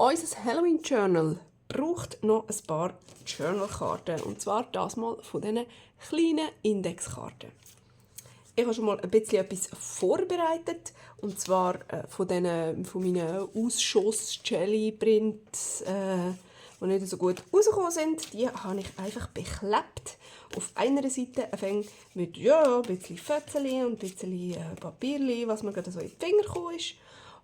Unser Halloween Journal braucht noch ein paar Journalkarten. Und zwar das mal von diesen kleinen Indexkarten. Ich habe schon mal ein bisschen etwas vorbereitet. Und zwar von meinen Ausschuss-Jelly-Prints, die nicht so gut rausgekommen sind. Die habe ich einfach beklebt. Auf einer Seite mit ein bisschen Fötzchen und ein bisschen Papierchen, was mir gerade so in die Finger gekommen ist.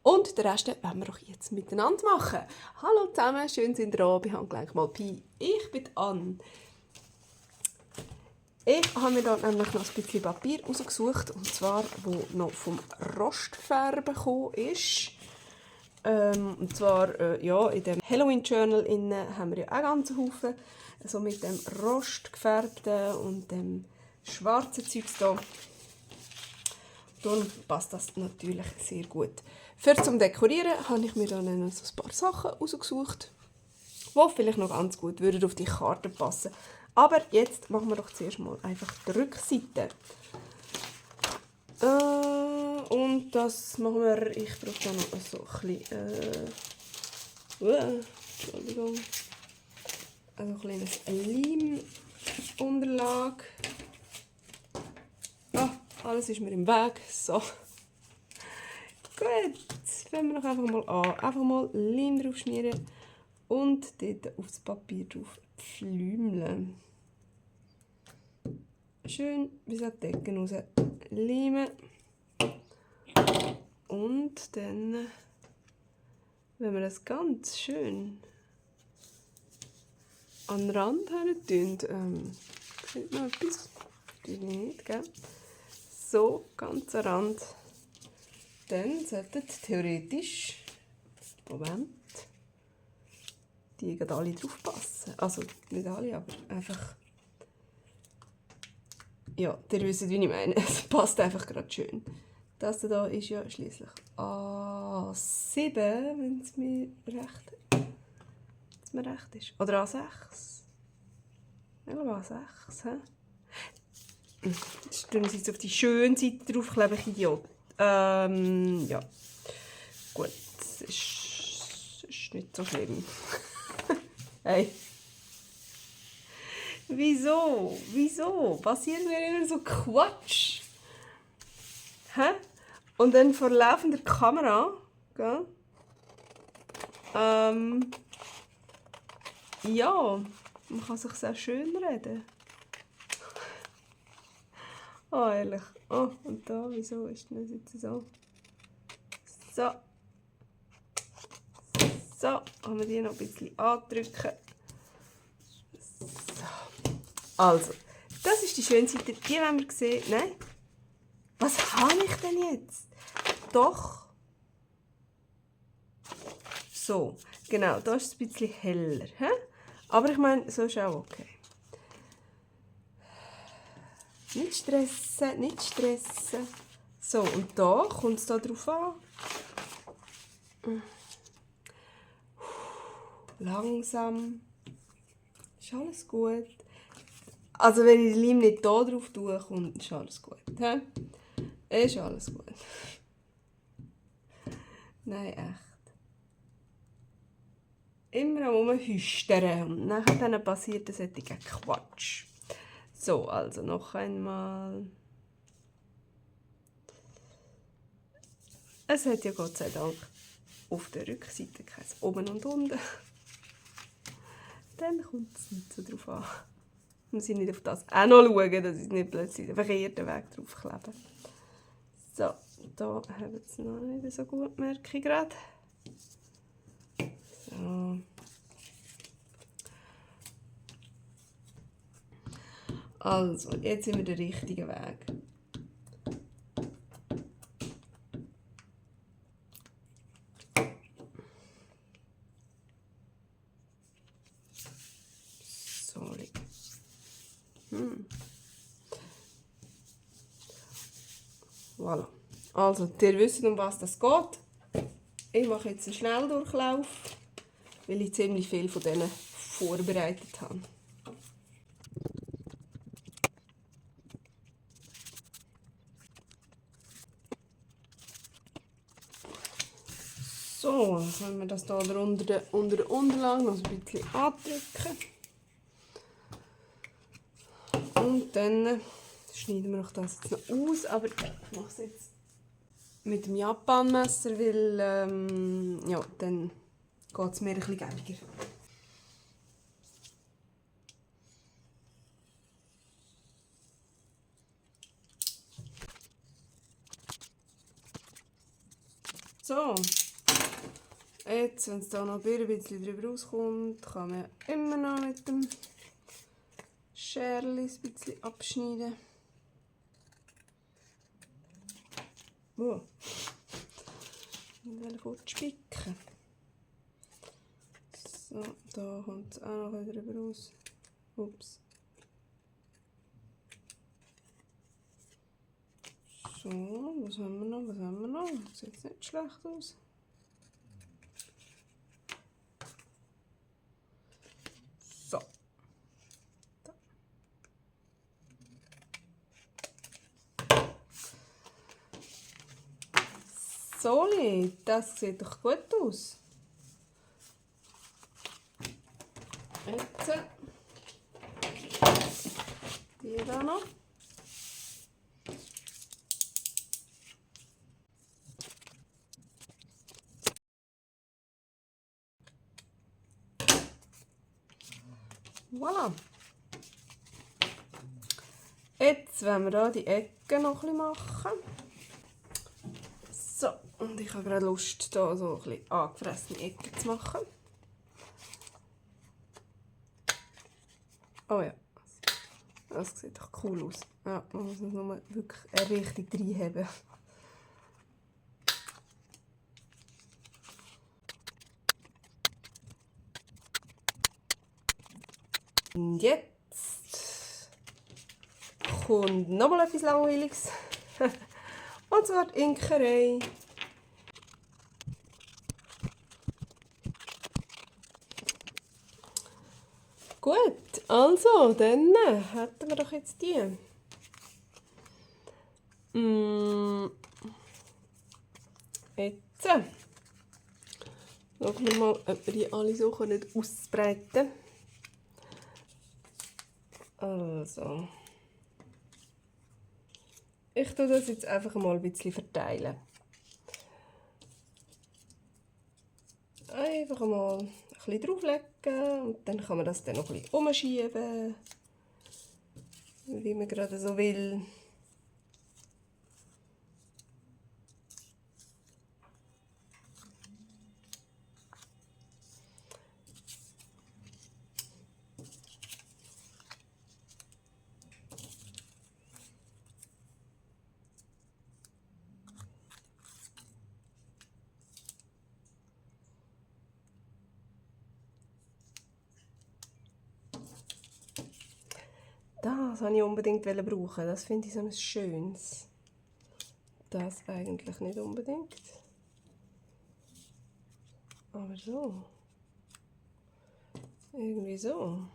Und den Rest werden wir doch jetzt miteinander machen. Hallo zusammen, schön sind ihr da. Ich habe gleich mal Pi. Ich bin Anne. Ich habe mir da nämlich noch ein bisschen Papier rausgesucht. Und zwar, wo noch vom Rostfärben gekommen ist. Und zwar, in dem Halloween Journal haben wir ja auch ganz Haufen. Also mit dem rostgefärbten und dem schwarzen Zeugs da. Darum passt das natürlich sehr gut. Für zum Dekorieren habe ich mir dann noch so ein paar Sachen rausgesucht, die vielleicht noch ganz gut auf die Karte passen. Aber jetzt machen wir doch zuerst mal einfach die Rückseite. Und das machen wir, ich brauche da noch so ein bisschen, Entschuldigung, also ein kleines Leimunterlage. Alles ist mir im Weg, so. Gut, fangen wir doch einfach mal an. Einfach mal Leim drauf schmieren und dort aufs Papier drauf pflümeln. Schön bis an die Decken raus leimen. Und dann, wenn wir das ganz schön an den Rand her tun, sieht man etwas? Nicht, gell? So, ganz am Rand. Dann sollten theoretisch, Moment, die alle drauf passen. Also nicht alle, aber einfach, ja, ihr wisst, wie ich meine. Es passt einfach gerade schön. Das hier ist ja schließlich A7, wenn es mir recht ist. Oder A6. Ich glaube A6. He? Jetzt tun sie jetzt auf die schöne Seite draufkleben, ich Idiot. Ja. Gut, das ist nicht so schlimm. Hey. Wieso? Wieso? Passiert mir immer so Quatsch? Hä? Und dann vor laufender Kamera, gell? Ja, man kann sich sehr schön reden. Oh, ehrlich. Oh, und da, wieso ist das jetzt so? So. So, haben wir die noch ein bisschen andrücken. So. Also, das ist die schöne Seite. Die wollen wir sehen. Nein. Was habe ich denn jetzt? Doch. So, genau, da ist es ein bisschen heller. He? Aber ich meine, so ist auch okay. Nicht stressen, nicht stressen. So, und da kommt es da drauf an. Langsam. Ist alles gut. Also wenn ich den Leim nicht hier drauf tue, ist alles gut. He? Ist alles gut. Nein, echt. Immer am Rumhüstern. Und nachher passiert das solche Quatsch. So, also noch einmal. Es hat ja Gott sei Dank auf der Rückseite kein Oben und Unten. Dann kommt es nicht so drauf an. Wir müssen nicht auf das auch noch schauen, dass ich nicht plötzlich den verkehrten Weg draufklebe. So, da haben wir es noch nicht so gut, merke ich gerade. So. Also, jetzt sind wir den richtigen Weg. Sorry. Voilà. Also, ihr wisst, um was das geht. Ich mache jetzt einen Schnelldurchlauf, weil ich ziemlich viel von denen vorbereitet habe. So, jetzt wollen wir das hier unter der Unterlage noch ein bisschen andrücken. Und dann schneiden wir noch das jetzt noch aus, aber ich mache es jetzt mit dem Japanmesser, weil ja, dann geht es mir ein bisschen gäbiger. So, jetzt, wenn es da noch ein bisschen drüber rauskommt, kann man immer noch mit dem Scherli ein bisschen abschneiden. Oh. Ich will gut spicken. So, da kommt es auch noch drüber raus. Ups. So, was haben wir noch? Was haben wir noch? Das sieht nicht schlecht aus. So. Da. So, das sieht doch gut aus. Jetzt die da noch. Voilà. Jetzt wollen wir hier die Ecken noch ein bisschen machen. So, und ich habe gerade Lust, hier so ein bisschen angefressene Ecken zu machen. Oh ja, das sieht doch cool aus. Ja, man muss es nur wirklich richtig reinhaben. Und jetzt kommt nochmal etwas Langweiliges. Und zwar die Imkerei. Gut, also, dann hätten wir doch jetzt die. Jetzt schauen wir mal, ob wir die alle so ausbreiten können. Also, ich tue das jetzt einfach mal ein bisschen verteilen. Einfach mal ein bisschen drauflegen und dann kann man das dann noch ein bisschen umschieben, wie man gerade so will. Das wollte ich unbedingt brauchen. Das finde ich so ein schönes. Das eigentlich nicht unbedingt. Aber so. Irgendwie so.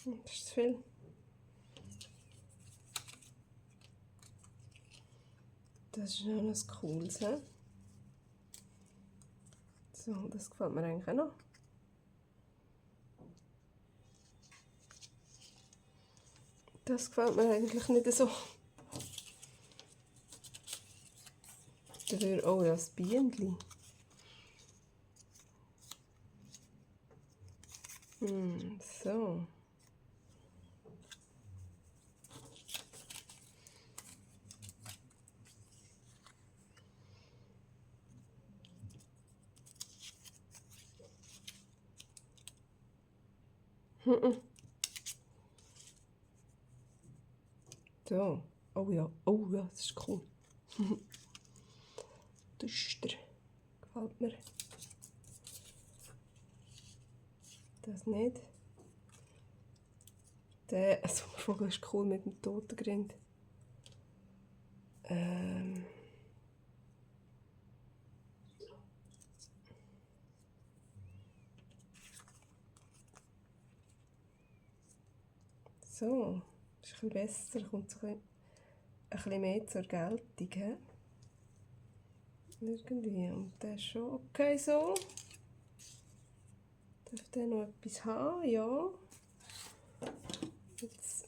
Das ist zu viel. Das ist noch ein cooles. He? So, das gefällt mir eigentlich auch noch. Das gefällt mir eigentlich nicht so. Dafür, oh ja, das Bienenli. So. So. Oh ja, das ist cool. Düster. Gefällt mir. Das nicht. Der Sommervogel ist cool mit dem Totengrind. So, ist ein bisschen besser, kommt so ein bisschen mehr zur Geltung. He? Irgendwie, und der ist schon okay so. Darf der noch etwas haben? Ja. Jetzt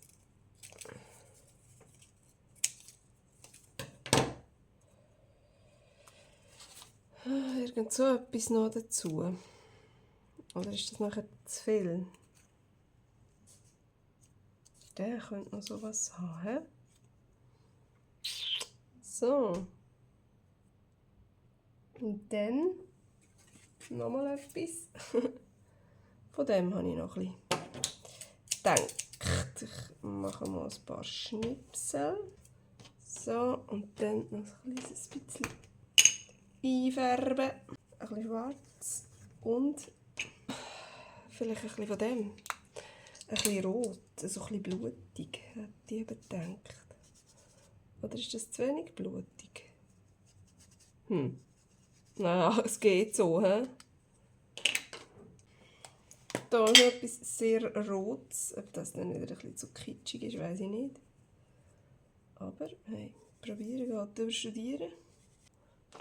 irgend so etwas noch dazu. Oder ist das nachher zu viel? Der könnte noch sowas haben. So. Und dann nochmal etwas. Von dem habe ich noch ein bisschen gedacht. Ich mache mal ein paar Schnipsel. So, und dann noch ein kleines bisschen einfärben. Ein bisschen schwarz. Und vielleicht ein bisschen von dem. Ein bisschen rot, so ein bisschen blutig, hätte ich eben gedacht. Oder ist das zu wenig blutig? Naja, es geht so, hä? Da ist noch etwas sehr Rotes. Ob das dann wieder ein bisschen zu kitschig ist, weiß ich nicht. Aber, hey, probieren geht über studieren.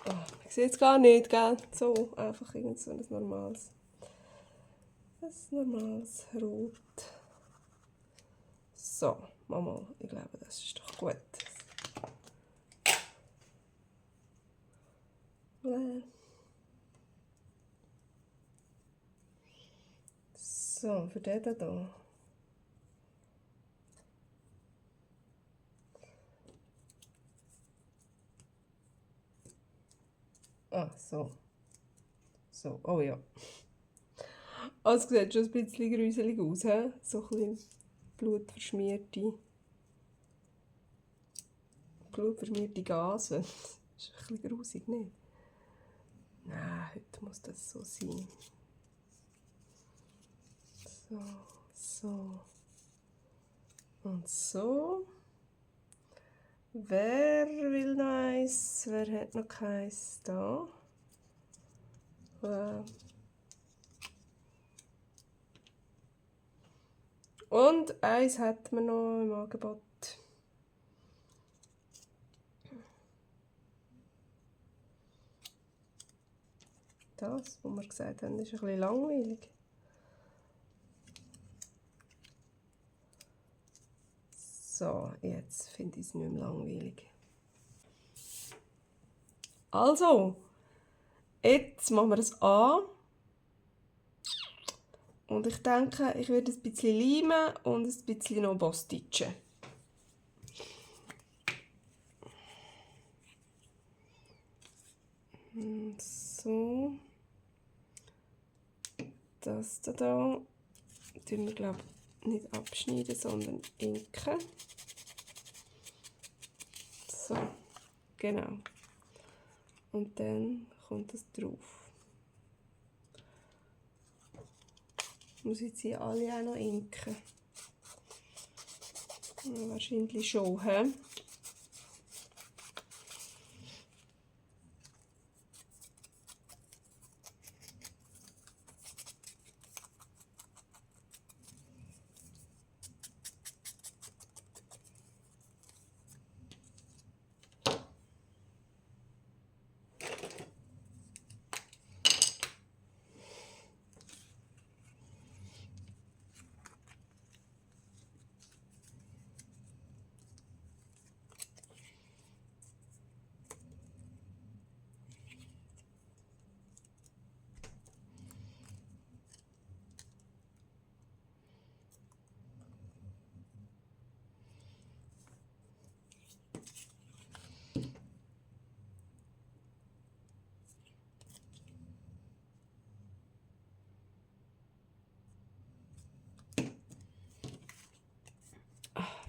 Oh, ich sehe es gar nicht, gell? So, einfach irgend so ein normales Rot. So, Mama, ich glaube, das ist doch gut. So, für den hier. Ah, so. So, oh ja. Also, es sieht schon ein bisschen gruselig aus, he? So ein bisschen blutverschmierte Gase. Das ist ein bisschen grusig, nicht? Nein, heute muss das so sein. So, so. Und so. Wer will noch eins? Wer hat noch keins da? Und eins hat man noch im Angebot. Das, was wir gesagt haben, ist ein bisschen langweilig. So, jetzt finde ich es nicht mehr langweilig. Also, jetzt machen wir das an. Und ich denke, ich werde ein bisschen leimen und ein bisschen noch bostitchen. So. Das hier tun wir, glaube ich, nicht abschneiden, sondern inken. So, genau. Und dann kommt das drauf. Muss ich sie alle auch noch inken? Ja, wahrscheinlich schon, he?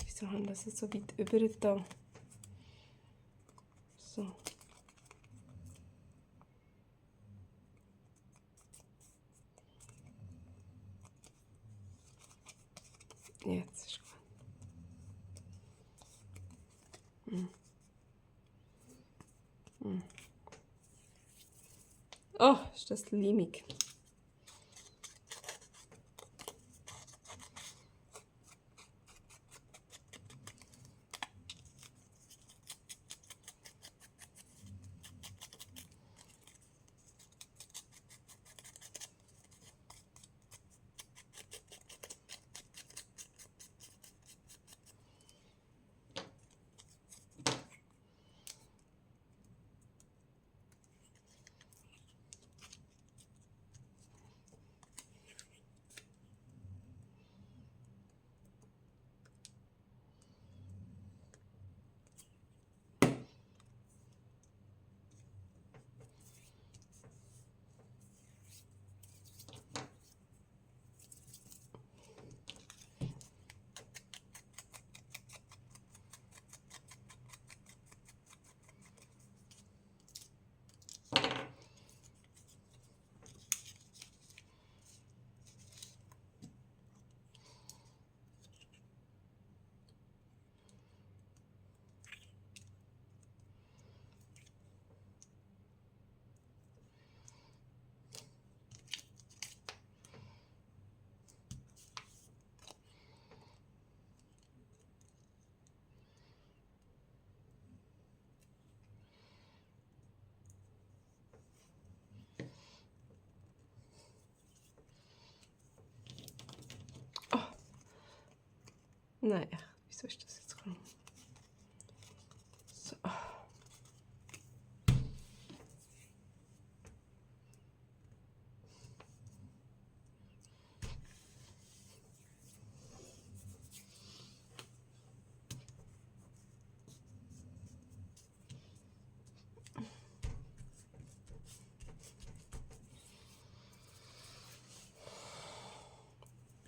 Wieso haben das jetzt so weit über da? So. Jetzt ist gut. Oh, ist das limig. Nein, wieso ist das jetzt gekommen? So.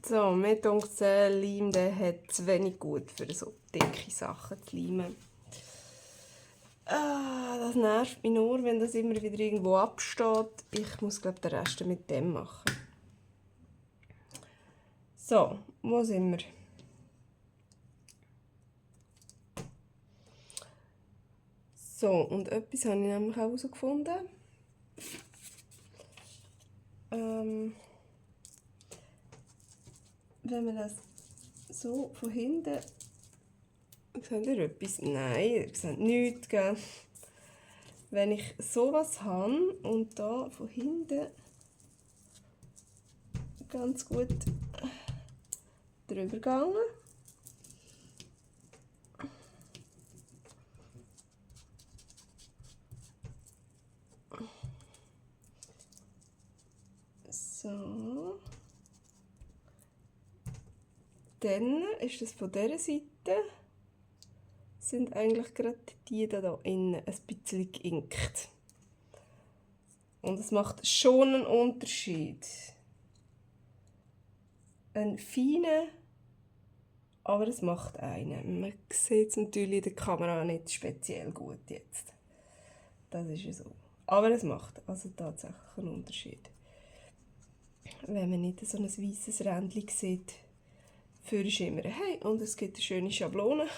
So, mir denkt, der Leim der hat zu wenig gut für so dicke Sachen zu leimen. Das nervt mich nur, wenn das immer wieder irgendwo absteht. Ich muss, glaube ich, den Rest mit dem machen. So, wo sind wir? So, und etwas habe ich nämlich auch herausgefunden. Wenn man das so von hinten... Seht ihr etwas? Nein, ihr seht nichts. Gell? Wenn ich sowas habe und da von hinten ganz gut drüber gegangen. So. Dann ist das von dieser Seite, sind eigentlich gerade die da innen ein bisschen geinkt. Und es macht schon einen Unterschied. Ein feiner, aber es macht einen. Man sieht es natürlich in der Kamera nicht speziell gut jetzt. Das ist ja so. Aber es macht also tatsächlich einen Unterschied. Wenn man nicht so ein weißes Rändchen sieht, für Schimmer. Hey, und es gibt eine schöne Schablone.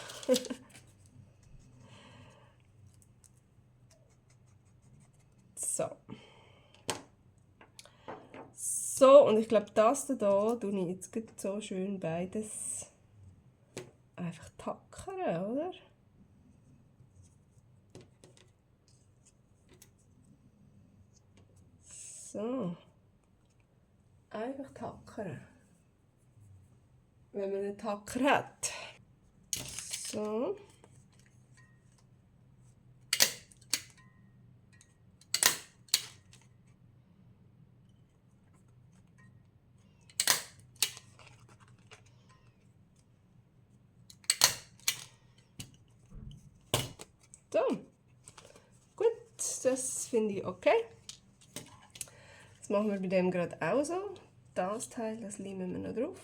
So. So, und ich glaube, das hier tue ich jetzt so schön beides einfach tackern, oder? So. Einfach tackern. Wenn man einen Tacker hat. So. So. Gut, das finde ich okay. Das machen wir bei dem gerade auch so. Das Teil, das leimen wir noch drauf.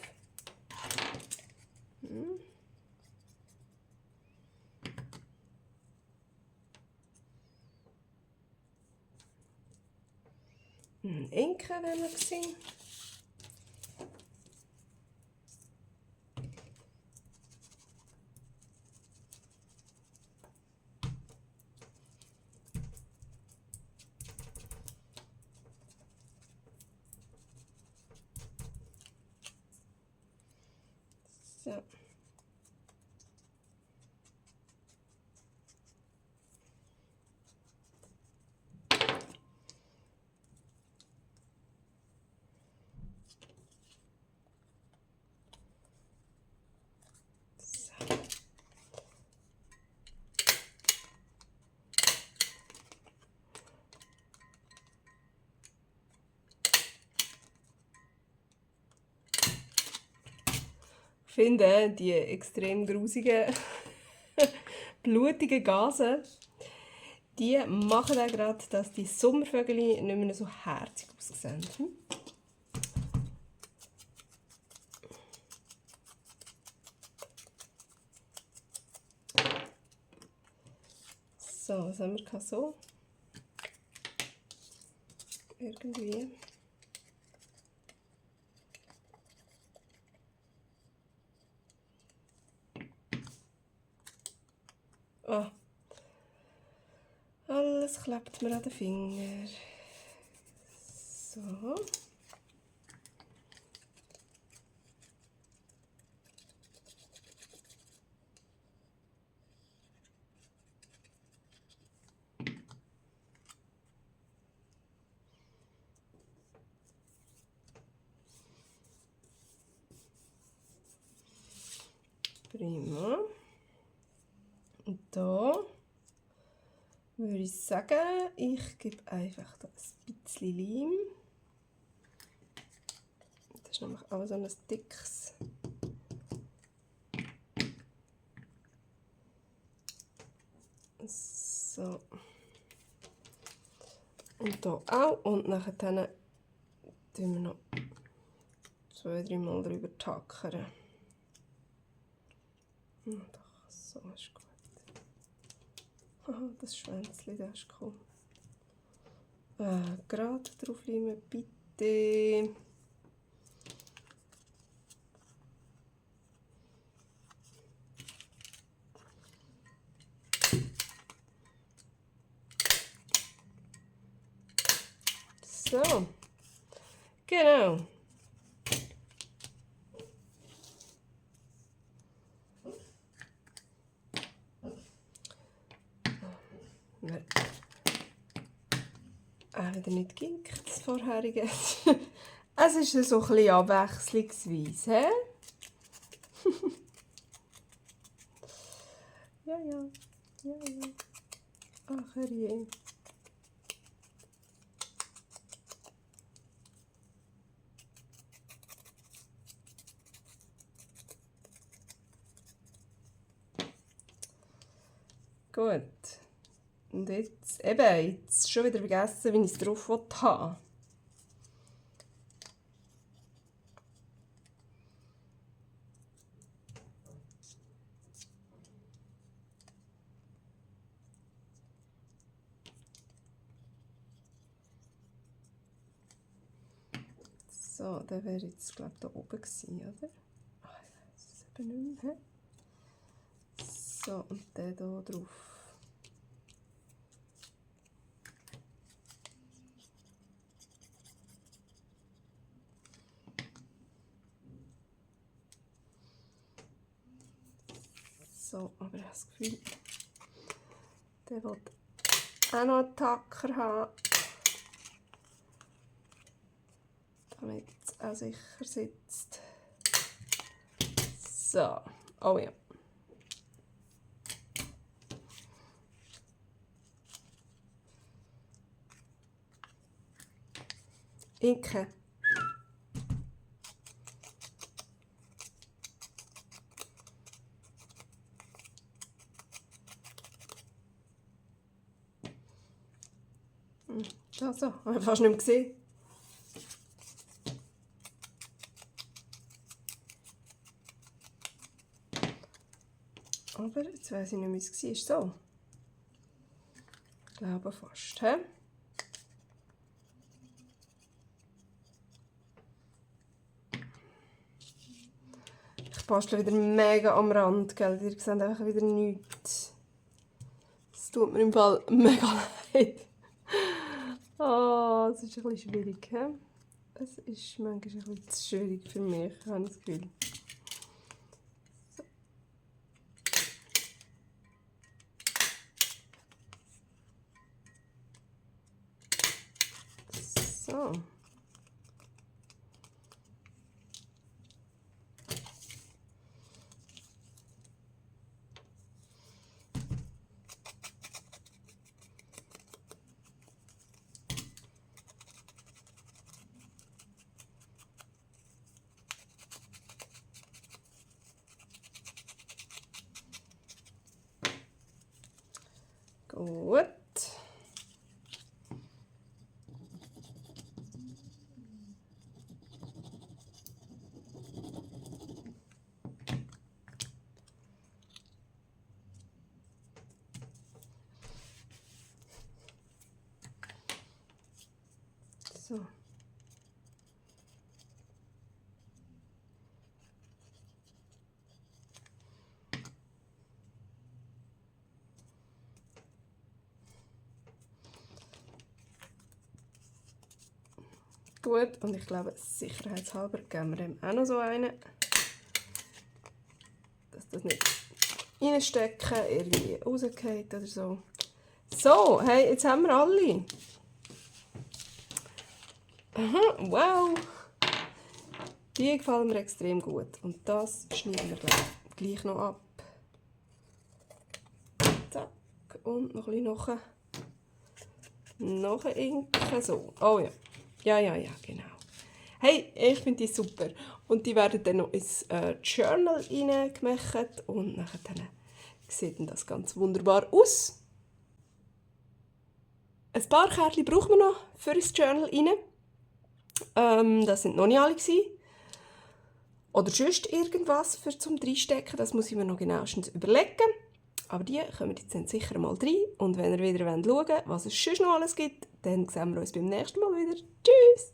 Ein Inken wäre noch gewesen. So. Ich finde, die extrem grusigen, blutigen Gase, die machen auch gerade, dass die Sommervögel nicht mehr so herzig aussehen. So, was haben wir so? Irgendwie. Oh. Alles klebt mir an den Finger. So. Prima. Und da würde ich sagen, ich gebe einfach da ein bisschen Leim. Das ist nämlich auch so ein dickes. So. Und hier auch. Und nachher tun wir noch 2-3 Mal drüber tackern. Doch, so ist gut. Aha, das Schwänzchen, das ist cool. Gerade drauf leimen, bitte. So, genau. Wieder nicht ginkt, das vorherige. Es ist so ein bisschen abwechslungsweise, hä? Ja. Ach, herrje. Gut. Und jetzt, jetzt schon wieder vergessen, wie ich es drauf haben will. So, der wäre jetzt, glaube ich, da oben gewesen, oder? Ah, ich weiß es eben nicht mehr. So, und der hier drauf. So, aber ich habe das Gefühl, der will auch noch einen Tacker haben, damit es auch sicher sitzt. So, oh ja. Inke. So, habe ich fast nicht mehr gesehen. Aber jetzt weiss ich nicht, wie es war. So. Ich glaube fast. He? Ich bastle wieder mega am Rand, gell? Ihr seht einfach wieder nichts. Es tut mir im Fall mega leid. Oh, es ist ein bisschen schwierig. He? Es ist manchmal ein bisschen zu schwierig für mich, habe ich das Gefühl. So. Gut. So. Gut, und ich glaube, sicherheitshalber geben wir dem auch noch so einen, dass das nicht reinstecken, irgendwie rausgeht oder so. So, hey, jetzt haben wir alle. Aha, wow. Die gefallen mir extrem gut. Und das schneiden wir gleich noch ab. Zack. Und noch ein bisschen nachinken. So. Oh ja. Ja, genau. Hey, ich finde die super. Und die werden dann noch ins Journal reingemacht. Und nachher sieht das ganz wunderbar aus. Ein paar Kärtchen brauchen wir noch für ins Journal rein. Das sind noch nicht alle gewesen. Oder sonst irgendwas zum Reinstecken. Das muss ich mir noch genauestens überlegen. Aber die kommen jetzt sicher mal rein. Und wenn ihr wieder schauen wollt, was es sonst noch alles gibt, dann sehen wir uns beim nächsten Mal wieder. Tschüss!